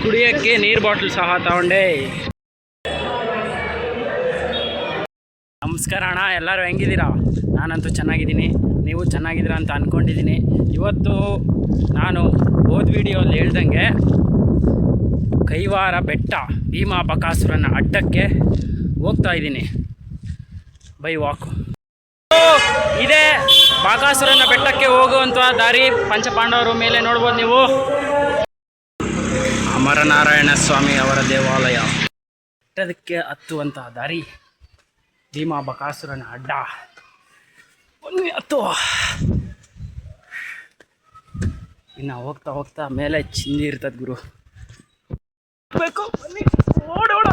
ಕುಡಿಯೋಕ್ಕೆ ನೀರು ಬಾಟ್ಲ್ ಸಹ ತಗೊಂಡೆ. ನಮಸ್ಕಾರ ಅಣ್ಣ, ಎಲ್ಲರೂ ಹೆಂಗಿದ್ದೀರಾ? ನಾನಂತೂ ಚೆನ್ನಾಗಿದ್ದೀನಿ, ನೀವು ಚೆನ್ನಾಗಿದ್ದೀರಾ ಅಂತ ಅಂದ್ಕೊಂಡಿದ್ದೀನಿ. ಇವತ್ತು ನಾನು ಹೋದ ವಿಡಿಯೋಲ್ಲಿ ಹೇಳ್ದಂಗೆ ಕೈವಾರ ಬೆಟ್ಟ ಭೀಮಾ ಬಕಾಸುರನ ಅಡ್ಡಕ್ಕೆ ಹೋಗ್ತಾ ಇದ್ದೀನಿ ಬೈ ವಾಕ್. ಇದೇ ಬಕಾಸುರನ ಬೆಟ್ಟಕ್ಕೆ ಹೋಗುವಂಥ ದಾರಿ. ಪಂಚಪಾಂಡವರ ಮೇಲೆ ನೋಡ್ಬೋದು ನೀವು. ಅಮರನಾರಾಯಣ ಸ್ವಾಮಿ ಅವರ ದೇವಾಲಯ. ಬೆಟ್ಟದಕ್ಕೆ ಹತ್ತುವಂತಹ ದಾರಿ ಭೀಮಾ ಬಕಾಸುರನ ಅಡ್ಡ. ಬನ್ನಿ ಹತ್ತುವ. ಇನ್ನು ಹೋಗ್ತಾ ಹೋಗ್ತಾ ಮೇಲೆ ಚಿಂದಿ ಇರ್ತದೆ ಗುರು. ಬೇಕು ಬನ್ನಿ, ಓಡೋಡ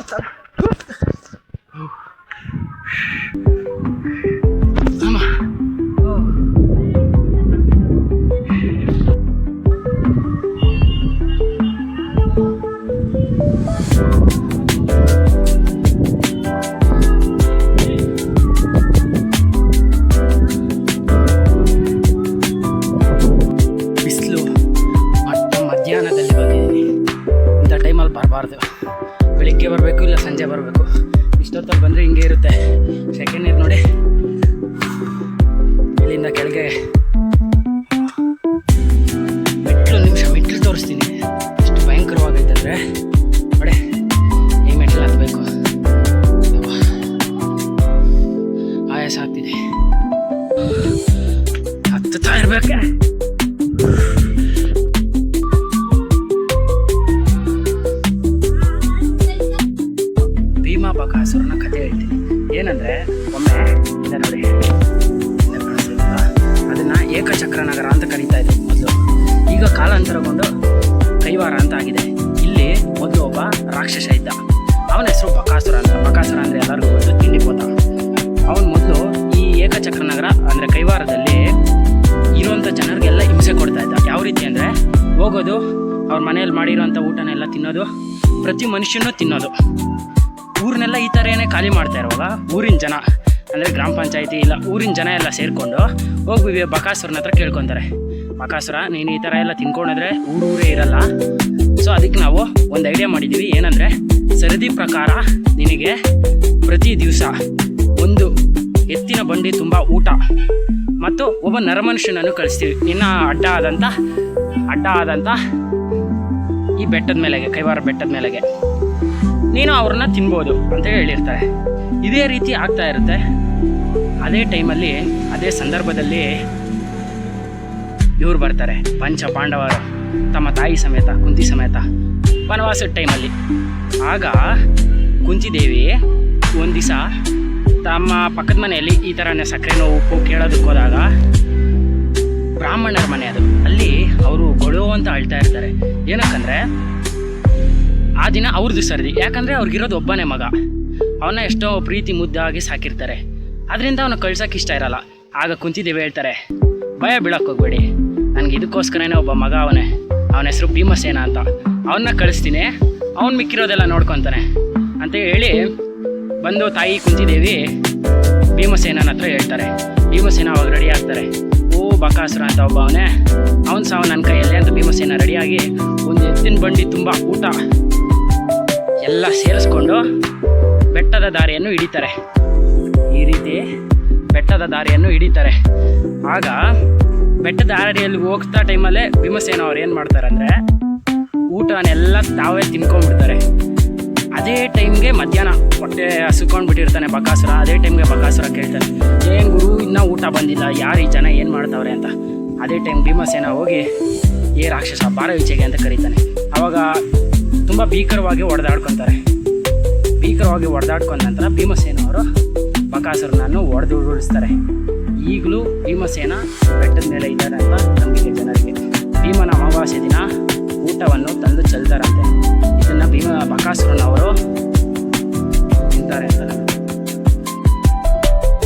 ಮಧ್ಯಾಹ್ನದಲ್ಲಿ ಬಂದಿದ್ದೀನಿ. ಇಂಥ ಟೈಮಲ್ಲಿ ಬರಬಾರ್ದು. ಬೆಳಿಗ್ಗೆ ಬರಬೇಕು, ಇಲ್ಲ ಸಂಜೆ ಬರಬೇಕು. ಇಷ್ಟೊತ್ತಲ್ಲಿ ಬಂದರೆ ಹಿಂಗೆ ಇರುತ್ತೆ. ಸೆಕೆಂಡ್ ನೀರು ನೋಡಿ, ಇಲ್ಲಿಂದ ಕೆಳಗೆ ಮೆಟ್ಲು ತೋರಿಸ್ತೀನಿ. ಎಷ್ಟು ಭಯಂಕರವಾಗೈತೆ ಅಂದರೆ ನೋಡಿ, ಈ ಮೆಟ್ಲು ಹತ್ತಬೇಕು. ಆಯಾಸ ಆಗ್ತಿದೆ, ಹತ್ತುತ್ತಾ ಇರ್ಬೇಕೆ. ಭೀಮಾ ಬಕಾಸುರನ ಕಥೆ ಹೇಳ್ತೀನಿ. ಏನಂದರೆ, ಒಮ್ಮೆ ಇದೆ ನೋಡಿ, ಅದನ್ನು ಏಕಚಕ್ರ ನಗರ ಅಂತ ಕರೀತಾ ಇದ್ರು ಮೊದಲು. ಈಗ ಕಾಲಾಂತರಗೊಂಡು ಕೈವಾರ ಅಂತ ಆಗಿದೆ. ಇಲ್ಲಿ ಮೊದಲು ಒಬ್ಬ ರಾಕ್ಷಸ ಇದ್ದ. ಅವನ ಹೆಸರು ಬಕಾಸುರ ಅಂತ. ಬಕಾಸುರ ಅಂದರೆ ಎಲ್ಲರಿಗೂ ಗೊತ್ತು, ತಿಂಡಿ ಪೋತ. ಅವನು ಮೊದಲು ಈ ಏಕಚಕ್ರ ನಗರ ಅಂದರೆ ಕೈವಾರದಲ್ಲಿ ಇರುವಂಥ ಜನರಿಗೆಲ್ಲ ಹಿಂಸೆ ಕೊಡ್ತಾ ಇದ್ದ. ಯಾವ ರೀತಿ ಅಂದರೆ, ಹೋಗೋದು, ಅವ್ರ ಮನೆಯಲ್ಲಿ ಮಾಡಿರೋಂಥ ಊಟನೆಲ್ಲ ತಿನ್ನೋದು, ಪ್ರತಿ ಮನುಷ್ಯನೂ ತಿನ್ನೋದು. ಊರನ್ನೆಲ್ಲ ಈ ಥರನೇ ಖಾಲಿ ಮಾಡ್ತಾ ಇರುವಾಗ ಊರಿನ ಜನ ಅಂದರೆ ಗ್ರಾಮ ಪಂಚಾಯತಿ ಇಲ್ಲ ಊರಿನ ಜನ ಎಲ್ಲ ಸೇರಿಕೊಂಡು ಹೋಗಿ ಬಕಾಸುರನ ಹತ್ರ ಕೇಳ್ಕೊತಾರೆ. ಬಕಾಸುರ, ನೀನು ಈ ಥರ ಎಲ್ಲ ತಿನ್ಕೊಂಡಿದ್ರೆ ಊರೇ ಇರಲ್ಲ. ಸೊ ಅದಕ್ಕೆ ನಾವು ಒಂದು ಐಡಿಯಾ ಮಾಡಿದ್ದೀವಿ. ಏನಂದರೆ, ಸರದಿ ಪ್ರಕಾರ ನಿನಗೆ ಪ್ರತಿ ದಿವಸ ಒಂದು ಎತ್ತಿನ ಬಂಡಿ ತುಂಬ ಊಟ ಮತ್ತು ಒಬ್ಬ ನರಮನುಷ್ಯನನ್ನು ಕಳಿಸ್ತೀವಿ ನಿನ್ನ ಅಡ್ಡ ಆದಂಥ ಈ ಬೆಟ್ಟದ ಮೇಲೆಗೆ, ಕೈವಾರ ಬೆಟ್ಟದ ಮೇಲೆಗೆ. ನೀನು ಅವ್ರನ್ನ ತಿನ್ಬೋದು ಅಂತ ಹೇಳಿರ್ತಾರೆ. ಇದೇ ರೀತಿ ಆಗ್ತಾ ಇರುತ್ತೆ. ಅದೇ ಟೈಮಲ್ಲಿ, ಅದೇ ಸಂದರ್ಭದಲ್ಲಿ ಇವ್ರು ಬರ್ತಾರೆ, ಪಂಚ ಪಾಂಡವರು ತಮ್ಮ ತಾಯಿ ಸಮೇತ, ಕುಂತಿ ಸಮೇತ ವನವಾಸದ ಟೈಮಲ್ಲಿ. ಆಗ ಕುಂತಿದೇವಿ ಒಂದು ದಿವಸ ತಮ್ಮ ಪಕ್ಕದ ಮನೆಯಲ್ಲಿ ಈ ಥರನೇ ಸಕ್ಕರೆನೋ ಉಪ್ಪು ಕೇಳೋದಕ್ಕೆ ಹೋದಾಗ, ಬ್ರಾಹ್ಮಣರ ಮನೆ ಅದು, ಅಲ್ಲಿ ಅವರು ಗೊಳೋ ಅಂತ ಅಳ್ತಾ ಇರ್ತಾರೆ. ಏನಕ್ಕಂದರೆ ಆ ದಿನ ಅವ್ರದ್ದು ಸರದಿ. ಯಾಕಂದರೆ ಅವ್ರಿಗಿರೋದು ಒಬ್ಬನೇ ಮಗ. ಅವನ್ನ ಎಷ್ಟೋ ಪ್ರೀತಿ ಮುದ್ದಾಗಿ ಸಾಕಿರ್ತಾರೆ. ಅದರಿಂದ ಅವನ ಕಳ್ಸೋಕೆ ಇಷ್ಟ ಇರಲ್ಲ. ಆಗ ಕುಂತಿದ್ದೇವೆ ಹೇಳ್ತಾರೆ, ಭಯ ಬೀಳಕ್ಕೆ ಹೋಗ್ಬೇಡಿ, ನನಗೆ ಇದಕ್ಕೋಸ್ಕರನೇ ಒಬ್ಬ ಮಗ ಅವನ ಹೆಸರು ಭೀಮಸೇನ ಅಂತ. ಅವನ್ನ ಕಳಿಸ್ತೀನಿ, ಅವ್ನು ಮಿಕ್ಕಿರೋದೆಲ್ಲ ನೋಡ್ಕೊತಾನೆ ಅಂತ ಹೇಳಿ ಬಂದು ತಾಯಿ ಕುಂತಿದೇವಿ ಭೀಮಸೇನನ ಹತ್ರ ಹೇಳ್ತಾರೆ. ಭೀಮಸೇನ ಅವಾಗ ರೆಡಿ ಆಗ್ತಾರೆ. ಓ ಬಕಾಸುರ ಅಂತ ಒಬ್ಬ ಅವನ ಸಾವು ನನ್ನ ಕೈಯಲ್ಲಿ ಅಂತ ಭೀಮಸೇನ ರೆಡಿಯಾಗಿ ಒಂದು ಎತ್ತಿನ ಬಂಡಿ ತುಂಬ ಊಟ ಎಲ್ಲ ಸೇರಿಸ್ಕೊಂಡು ಬೆಟ್ಟದ ದಾರಿಯನ್ನು ಹಿಡಿತಾರೆ. ಈ ರೀತಿ ಬೆಟ್ಟದ ದಾರಿಯನ್ನು ಹಿಡಿತಾರೆ. ಆಗ ಬೆಟ್ಟದ ದಾರಿಯಲ್ಲಿ ಹೋಗ್ತಾ ಟೈಮಲ್ಲೇ ಭೀಮಸೇನ ಅವ್ರು ಏನು ಮಾಡ್ತಾರೆ ಅಂದರೆ, ಊಟನೆಲ್ಲ ತಾವೇ ತಿನ್ಕೊಂಡ್ಬಿಡ್ತಾರೆ. ಅದೇ ಟೈಮ್ಗೆ ಮಧ್ಯಾಹ್ನ ಹೊಟ್ಟೆ ಹಸ್ಕೊಂಡು ಬಿಟ್ಟಿರ್ತಾನೆ ಬಕಾಸುರ. ಅದೇ ಟೈಮ್ಗೆ ಬಕಾಸುರ ಕೇಳ್ತಾನೆ, ಏನು ಗುರು ಇನ್ನೂ ಊಟ ಬಂದಿಲ್ಲ, ಯಾರು ಈ ಜನ ಏನು ಮಾಡ್ತಾವ್ರೆ ಅಂತ. ಅದೇ ಟೈಮ್ ಭೀಮಸೇನ ಹೋಗಿ, ಏ ರಾಕ್ಷಸ ಬಾರ ಈಚೆಗೆ ಅಂತ ಕರೀತಾನೆ. ಆವಾಗ ತುಂಬ ಭೀಕರವಾಗಿ ಹೊಡೆದಾಡ್ಕೊತಾರೆ. ಭೀಕರವಾಗಿ ಹೊಡೆದಾಡ್ಕೊಂಡ ನಂತರ ಭೀಮಸೇನ ಅವರು ಬಕಾಸುರನನ್ನು ಉರುಳಿಸ್ತಾರೆ. ಈಗಲೂ ಭೀಮಸೇನ ಬೆಟ್ಟದ ಮೇಲೆ ಇದ್ದಾರೆ ಅಂತ ನಂಬಿಕೆ ಜನರಿಗೆ. ಭೀಮನ ಅಮಾವಾಸ್ಯೆ ದಿನ ಊಟವನ್ನು ತಂದು ಚೆಲ್ತಾರಂತೆ. ಇದನ್ನು ಬಕಾಸುರನವರು ತಿಂತಾರೆ ಅಂತ.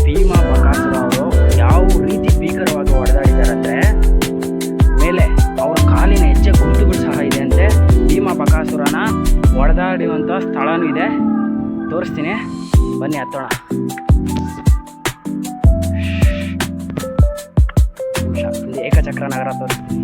ಭೀಮ ಬಕಾಸುರ ಅವರು ಯಾವ ರೀತಿ ಭೀಕರವಾಗಿ ಹೊಡೆದಾಡಿದಾರಂದರೆ, ಮೇಲೆ ಅವರ ಕಾಲಿನ ಹೆಜ್ಜೆ ಗುರುತುಗಳು ಸಹ ಇದೆ ಅಂತೆ. ಭೀಮ ಬಕಾಸುರನ ಹೊಡೆದಾಡಿರುವಂಥ ಸ್ಥಳನೂ ಇದೆ, ತೋರಿಸ್ತೀನಿ ಬನ್ನಿ ಹತ್ತೋಣ. ಏಕಚಕ್ರ ನಗರ ತೋರಿಸ್ತೀನಿ.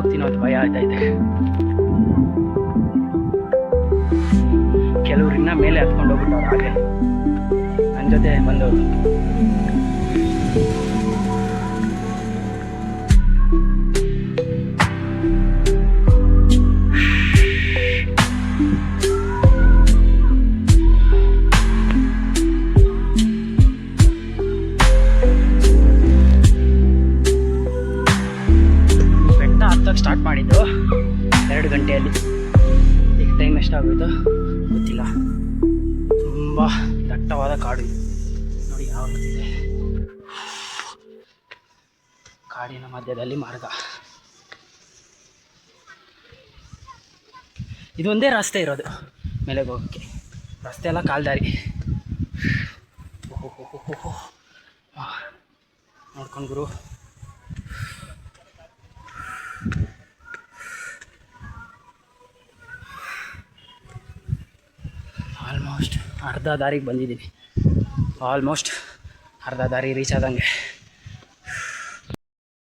ಹೋಗ್ತೀನೋ ಅಂತ ಭಯ ಆಯ್ತೈತೆ. ಕೆಲವ್ರು ಇನ್ನ ಮೇಲೆ ಹತ್ಕೊಂಡು ಹೋಗ್ಬಿಟ್ಟವ್ರು, ಹಾಗೆ ನನ್ನ ಜೊತೆ ಬಂದವರು. ಸ್ಟಾರ್ಟ್ ಮಾಡಿದ್ದು 2 ಗಂಟೆಯಲ್ಲಿ. ಈಗ ಟೈಮ್ ಎಷ್ಟಾಗೋಯ್ತು ಗೊತ್ತಿಲ್ಲ. ತುಂಬ ದಟ್ಟವಾದ ಕಾಡು ನೋಡಿ, ಯಾವ ರೀತಿದೆ. ಕಾಡಿನ ಮಧ್ಯದಲ್ಲಿ ಮಾರ್ಗ. ಇದೊಂದೇ ರಸ್ತೆ ಇರೋದು ಮೇಲೆಗೆ ಹೋಗೋಕ್ಕೆ. ರಸ್ತೆ ಎಲ್ಲ ಕಾಲ್ದಾರಿ. ಓಹೋ ನೋಡ್ಕೊಂಡು ಗುರು. ಆಲ್ಮೋಸ್ಟ್ ಅರ್ಧ ದಾರಿಗೆ ಬಂದಿದ್ದೀನಿ. ಆಲ್ಮೋಸ್ಟ್ ಅರ್ಧ ದಾರಿ ರೀಚ್ ಆದಂಗೆ.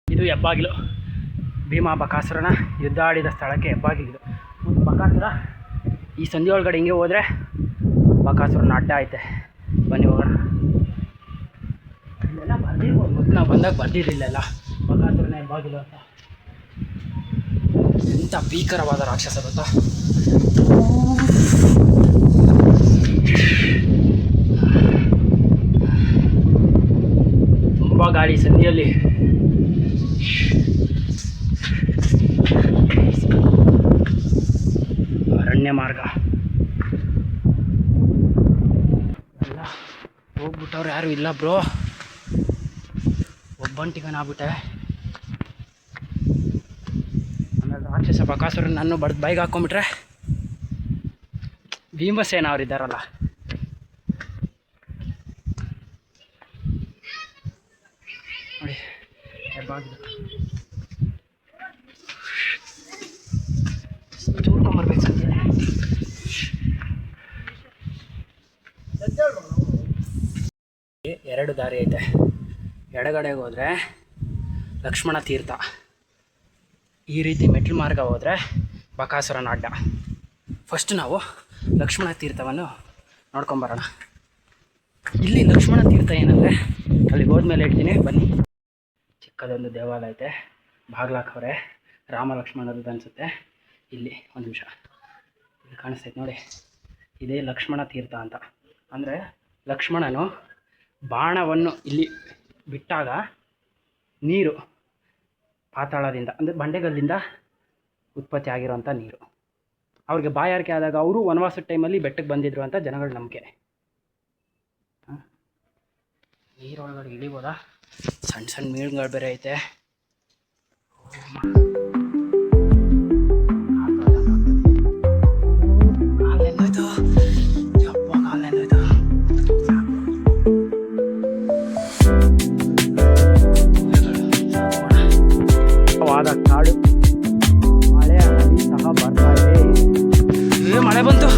ಇದು ಹೆಬ್ಬಾಗಿಲು. ಭೀಮ ಬಕಾಸುರನ ಯುದ್ಧ ಆಡಿದ ಸ್ಥಳಕ್ಕೆ ಹೆಬ್ಬಾಗಿಲಿದು. ಬಕಾಸುರ ಈ ಸಂಧಿ ಒಳಗಡೆ ಹಿಂಗೆ ಹೋದರೆ ಬಕಾಸುರನ ಅಡ್ಡ ಐತೆ. ಬನ್ನಿ ಹೋಗೋಣ. ಇಲ್ಲೆಲ್ಲ ಬರ್ದಿರ್ಬೋದು, ಮತ್ತು ನಾವು ಬಂದಾಗ ಬರ್ದಿರಲಿಲ್ಲ ಬಕಾಸುರನ ಹೆಬ್ಬಾಗಿಲು ಅಂತ. ಎಂಥ ಭೀಕರವಾದ ರಾಕ್ಷಸ ಗೊತ್ತಾ. ತುಂಬ ಗಾಳಿ ಸಂಧಿಯಲ್ಲಿ. ಅರಣ್ಯ ಮಾರ್ಗ ಎಲ್ಲ ಹೋಗ್ಬಿಟ್ಟವ್ರು, ಯಾರು ಇಲ್ಲ ಬ್ರೋ. ಒಬ್ಬಂಟಿಗನಾಗ್ಬಿಟ್ಟೆ. ಆಮೇಲೆ ರಾಕ್ಷಸ ಬಕಾಸುರನ ನಾನು ಬಡ್ದು ಬೈಗೆ ಹಾಕ್ಕೊಂಬಿಟ್ರೆ ಭೀಮಸೇನ ಅವರಿದ್ದಾರಲ್ಲ, ನೋಡಿ ಹೆಬ್ಬಾಗಿಲು. ಚೂರ್ಕೊಂಬರ್ಬೇಕು ಸಂಜೆ. ಎರಡು ದಾರಿ ಐತೆ. ಎಡಗಡೆಗೆ ಹೋದರೆ ಲಕ್ಷ್ಮಣ ತೀರ್ಥ, ಈ ರೀತಿ ಮೆಟ್ಲು ಮಾರ್ಗ ಹೋದರೆ ಬಕಾಸುರನ ಅಡ್ಡ. ಫಸ್ಟ್ ನಾವು ಲಕ್ಷ್ಮಣ ತೀರ್ಥವನ್ನು ನೋಡ್ಕೊಂಬರೋಣ. ಇಲ್ಲಿ ಲಕ್ಷ್ಮಣ ತೀರ್ಥ ಏನಂದರೆ, ಅಲ್ಲಿಗೆ ಹೋದ್ಮೇಲೆ ಹೇಳ್ತೀನಿ ಬನ್ನಿ. ಚಿಕ್ಕದೊಂದು ದೇವಾಲಯ ಐತೆ, ಬಾಗ್ಲಾಕವ್ರೆ, ರಾಮ ಲಕ್ಷ್ಮಣರದ್ದು ಅನಿಸುತ್ತೆ. ಇಲ್ಲಿ ಒಂದು ನಿಮಿಷ, ಇಲ್ಲಿ ಕಾಣಿಸ್ತೈತೆ ನೋಡಿ, ಇದೇ ಲಕ್ಷ್ಮಣ ತೀರ್ಥ ಅಂತ. ಅಂದರೆ ಲಕ್ಷ್ಮಣನು ಬಾಣವನ್ನು ಇಲ್ಲಿ ಬಿಟ್ಟಾಗ ನೀರು ಪಾತಾಳದಿಂದ, ಅಂದರೆ ಬಂಡೆಗಲ್ಲಿಂದ ಉತ್ಪತ್ತಿ ಆಗಿರೋಂಥ ನೀರು. ಅವ್ರಿಗೆ ಬಾಯಾರಿಕೆ ಆದಾಗ ಅವರು ವನವಾಸದ ಟೈಮಲ್ಲಿ ಬೆಟ್ಟಕ್ಕೆ ಬಂದಿದ್ರು ಅಂತ ಜನಗಳ ನಂಬಿಕೆ. ನೀರೊಳಗಡೆ ಇಳಿಬೋದಾ? ಸಣ್ಣ ಸಣ್ಣ ಮೀನುಗಳು ಬೇರೆ ಐತೆ. ಕಾಲೆಂದೋಯ್ತು ಯಪ್ಪ, ಕಾಲೆಂದೋಯ್ತು. ವಾದ ಕಾಡು, ಮಳೆ ಹನಿ ಸಹ ಬರ್ತಾ ಇದೆ. ಮಳೆ ಬಂತು.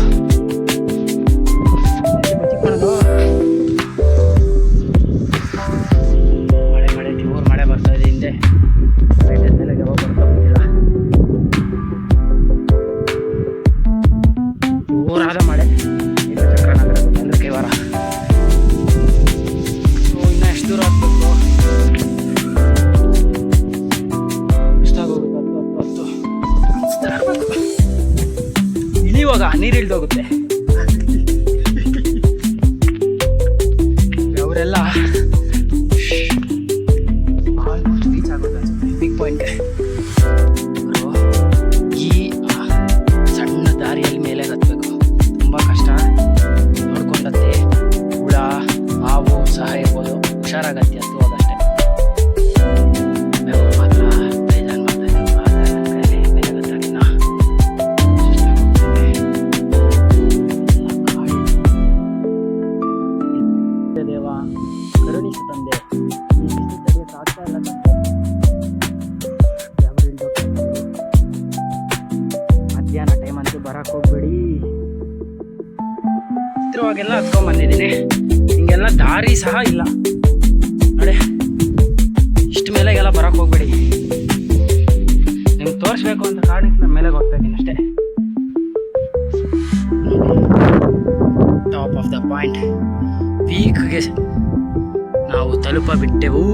ಮಳೆ ಜೋರು ಮಳೆ ಬರ್ತಾ ಇದೆ. ಹಿಂದೆ ಬೆಟ್ಟದ ಮೇಲೆ ಯಾವಾಗ ಬರ್ತಾ ಗೊತ್ತಿಲ್ಲ. ಜೋರಾದ ಮಳೆ. ಚಕ್ರನಗರ ಅಂದ್ರೆ ಕೈವಾರ. ಇನ್ನ ಎಷ್ಟು ದೂರ ಆಗ್ಬೇಕು? ಎಷ್ಟಾಗೋಗುತ್ತೆ? 10 ಇಳಿಯುವಾಗ ನೀರು ಇಳ್ದೋಗುತ್ತೆ. ಅವರೆಲ್ಲ ಆಲ್ಮೋಸ್ಟ್ ರೀಚ್ ಆಗುತ್ತೆ ಅನ್ಸುತ್ತೆ ಬಿಗ್ ಪಾಯಿಂಟ್ಗೆ. ಈ ಸಣ್ಣ ದಾರಿಯಲ್ಲಿ ಮೇಲೆ ಹತ್ತಬೇಕು, ತುಂಬ ಕಷ್ಟ. ನೋಡ್ಕೊಂಡಂತೆ ಹುಳ ಹಾವು ಸಹ ಇರ್ಬೋದು, ಹುಷಾರಾಗತ್ತೆ ಹತ್ತುವಾಗಷ್ಟೇ. ಮಾತ್ರ ಬೇಜಾರು ಮಾಡ್ತಾ ಇದ್ದಾರೆ ಮೇಲೆ ಗೊತ್ತಾಗಿನ. ದೇವ ಕರುಣಿಸು ತಂದೆ, ಈ ಬಿಸಿ ತಡೆಯಕ್ಕೆ ಆಗ್ತಾ ಇಲ್ಲ ತಂದೆ. ಮಧ್ಯಾಹ್ನ ಟೈಮ್ ಅಂತೂ ಬರಕ್ಕೆ ಹೋಗ್ಬೇಡಿ. ಹತ್ತಿರವಾಗೆಲ್ಲ ಹತ್ಕೊಂಡ್ಬಂದಿದ್ದೀನಿ. ಹಿಂಗೆಲ್ಲ ದಾರಿ ಸಹ ಇಲ್ಲ ನೋಡಿ. ಇಷ್ಟು ಮೇಲೆಗೆಲ್ಲ ಬರಕ್ಕೆ ಹೋಗ್ಬೇಡಿ. ನಿಮ್ಗೆ ಪಾಯಿಂಟ್ ಪೀಕ್ಗೆ ನಾವು ತಲುಪಬಿಟ್ಟೆವು.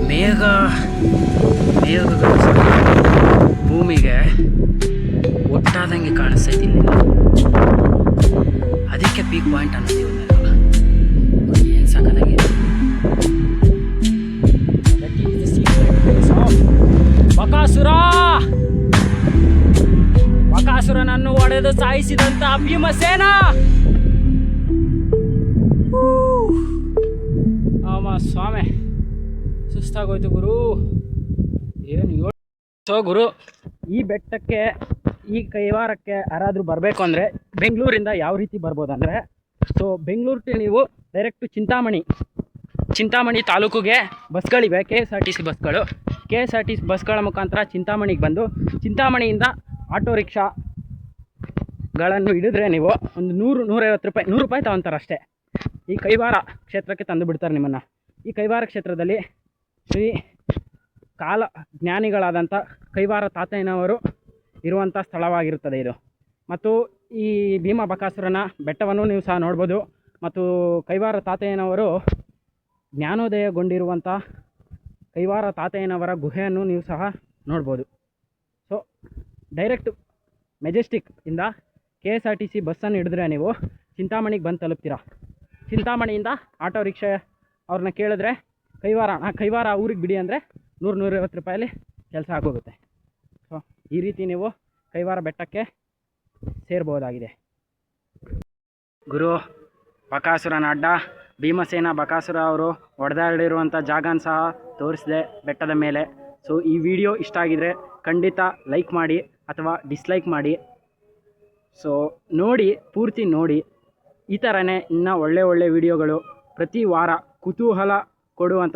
ಮೇಘಗಳು ಭೂಮಿಗೆ ಒಟ್ಟಾದಂಗೆ ಕಾಣಿಸ್ತೈತಿ. ಅದಕ್ಕೆ ಪೀಕ್ ಪಾಯಿಂಟ್ ಅನ್ನೋದು ಏನು ಸಾಕಾಗಿದೆ. ಬಕಾಸುರನನ್ನು ಒಡೆದು ಸಾಯಿಸಿದಂತ ಭೀಮಸೇನ. ಸ್ವಾಮಿ ಸುಸ್ತಾಗೋಯ್ತು ಗುರು. ಏನು ಸೊ ಗುರು, ಈ ಬೆಟ್ಟಕ್ಕೆ ಈ ಕೈವಾರಕ್ಕೆ ಯಾರಾದರೂ ಬರಬೇಕು ಅಂದರೆ ಬೆಂಗಳೂರಿಂದ ಯಾವ ರೀತಿ ಬರ್ಬೋದಂದರೆ, ಸೊ ಬೆಂಗಳೂರಿಗೆ ನೀವು ಡೈರೆಕ್ಟು ಚಿಂತಾಮಣಿ ತಾಲೂಕಿಗೆ ಬಸ್ಗಳಿವೆ, KSRTC ಬಸ್ಗಳು. KSRTC ಬಸ್ಗಳ ಮುಖಾಂತರ ಚಿಂತಾಮಣಿಗೆ ಬಂದು ಚಿಂತಾಮಣಿಯಿಂದ ಆಟೋ ರಿಕ್ಷಾಗಳನ್ನು ಹಿಡಿದ್ರೆ ನೀವು ಒಂದು 100-150 ರೂಪಾಯಿ, 100 ರೂಪಾಯಿ ತಗೊತಾರೆ ಅಷ್ಟೇ. ಈ ಕೈವಾರ ಕ್ಷೇತ್ರಕ್ಕೆ ತಂದು ಬಿಡ್ತಾರೆ ನಿಮ್ಮನ್ನು. ಈ ಕೈವಾರ ಕ್ಷೇತ್ರದಲ್ಲಿ ಶ್ರೀ ಕಾಲ ಜ್ಞಾನಿಗಳಾದಂಥ ಕೈವಾರ ತಾತಯ್ಯನವರು ಇರುವಂಥ ಸ್ಥಳವಾಗಿರುತ್ತದೆ ಇದು. ಮತ್ತು ಈ ಭೀಮ ಬಕಾಸುರನ ಬೆಟ್ಟವನ್ನು ನೀವು ಸಹ ನೋಡ್ಬೋದು. ಮತ್ತು ಕೈವಾರ ತಾತಯ್ಯನವರು ಜ್ಞಾನೋದಯಗೊಂಡಿರುವಂಥ ಕೈವಾರ ತಾತಯ್ಯನವರ ಗುಹೆಯನ್ನು ನೀವು ಸಹ ನೋಡ್ಬೋದು. ಸೊ ಡೈರೆಕ್ಟ್ ಮೆಜೆಸ್ಟಿಕ್ ಇಂದ KSRTC ಬಸ್ಸನ್ನು ಹಿಡಿದ್ರೆ ನೀವು ಚಿಂತಾಮಣಿಗೆ ಬಂದು ತಲುಪ್ತೀರಾ. ಚಿಂತಾಮಣಿಯಿಂದ ಆಟೋ ರಿಕ್ಷಾ ಅವ್ರನ್ನ ಕೇಳಿದ್ರೆ ಕೈವಾರ ಊರಿಗೆ ಬಿಡಿ ಅಂದರೆ 100-150 ರೂಪಾಯಲ್ಲಿ ಕೆಲಸ ಆಗೋಗುತ್ತೆ. ಸೊ ಈ ರೀತಿ ನೀವು ಕೈವಾರ ಬೆಟ್ಟಕ್ಕೆ ಸೇರ್ಬೋದಾಗಿದೆ. ಗುರು, ಬಕಾಸುರನ ಅಡ್ಡ ಭೀಮಸೇನ ಬಕಾಸುರ ಅವರು ಹೊಡೆದಾಡಿರುವಂಥ ಜಾಗನ ಸಹ ತೋರಿಸಿದೆ ಬೆಟ್ಟದ ಮೇಲೆ. ಸೊ ಈ ವಿಡಿಯೋ ಇಷ್ಟ ಆಗಿದರೆ ಖಂಡಿತ ಲೈಕ್ ಮಾಡಿ ಅಥವಾ ಡಿಸ್ಲೈಕ್ ಮಾಡಿ. ಸೊ ನೋಡಿ, ಪೂರ್ತಿ ನೋಡಿ. ಈ ಥರನೇ ಇನ್ನೂ ಒಳ್ಳೆ ವಿಡಿಯೋಗಳು ಪ್ರತಿ ವಾರ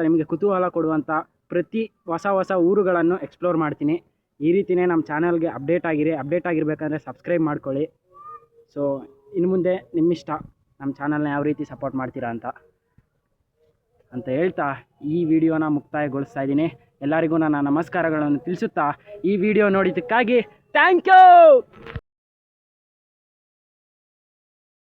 ನಿಮಗೆ ಕುತೂಹಲ ಕೊಡುವಂಥ ಪ್ರತಿ ಹೊಸ ಊರುಗಳನ್ನು ಎಕ್ಸ್ಪ್ಲೋರ್ ಮಾಡ್ತೀನಿ. ಈ ರೀತಿಯೇ ನಮ್ಮ ಚಾನಲ್ಗೆ ಅಪ್ಡೇಟ್ ಆಗಿರಬೇಕಂದ್ರೆ ಸಬ್ಸ್ಕ್ರೈಬ್ ಮಾಡ್ಕೊಳ್ಳಿ. ಸೊ ಇನ್ನು ಮುಂದೆ ನಿಮ್ಮಿಷ್ಟ ನಮ್ಮ ಚಾನಲ್ನ ಯಾವ ರೀತಿ ಸಪೋರ್ಟ್ ಮಾಡ್ತೀರಾ ಅಂತ ಹೇಳ್ತಾ ಈ ವಿಡಿಯೋನ ಮುಕ್ತಾಯಗೊಳಿಸ್ತಾ ಇದ್ದೀನಿ. ಎಲ್ಲರಿಗೂ ನನ್ನ ನಮಸ್ಕಾರಗಳನ್ನು ತಿಳಿಸುತ್ತಾ ಈ ವಿಡಿಯೋ ನೋಡಿದ್ದಕ್ಕಾಗಿ ಥ್ಯಾಂಕ್ ಯು.